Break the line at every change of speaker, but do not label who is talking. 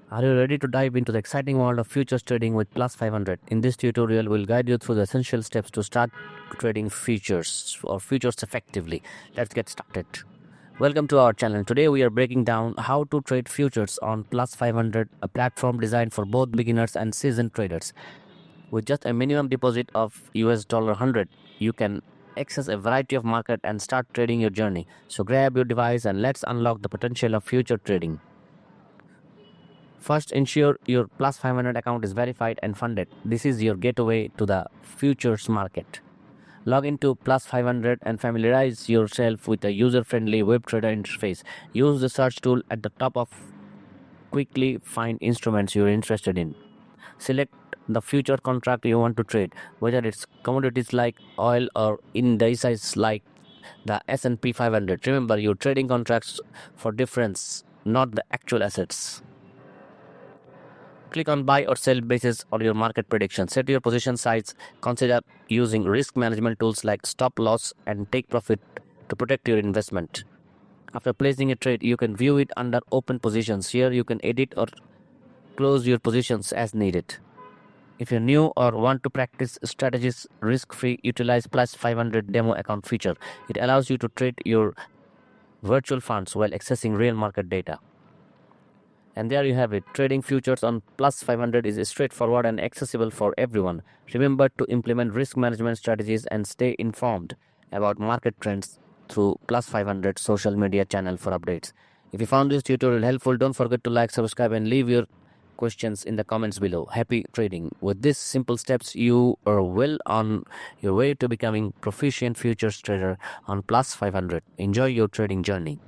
Are you ready to dive into the exciting world of futures trading with Plus500? In this tutorial, we'll guide you through the essential steps to start trading futures effectively. Let's get started. Welcome to our channel. Today we are breaking down how to trade futures on Plus500, a platform designed for both beginners and seasoned traders. With just a minimum deposit of $100, you can access a variety of market and start trading your journey. So grab your device and let's unlock the potential of future trading. First, ensure your Plus500 account is verified and funded. This is your gateway to the futures market. Log into Plus500 and familiarize yourself with a user-friendly web trader interface. Use the search tool at the top of quickly find instruments you're interested in. Select the future contract you want to trade, whether it's commodities like oil or indices like the S&P 500. Remember, you're trading contracts for difference, not the actual assets. Click on buy or sell basis on your market prediction. Set your position size. Consider using risk management tools like stop loss and take profit to protect your investment. After placing a trade, you can view it under open positions. Here you can edit or close your positions as needed. If you're new or want to practice strategies risk-free, utilize Plus500 demo account feature. It allows you to trade your virtual funds while accessing real market data. And there you have it. Trading futures on Plus500 is straightforward and accessible for everyone. Remember to implement risk management strategies and stay informed about market trends through Plus500 social media channel for updates. If you found this tutorial helpful, don't forget to like, subscribe and leave your questions in the comments below. Happy trading. With these simple steps, you are well on your way to becoming proficient futures trader on Plus500. Enjoy your trading journey.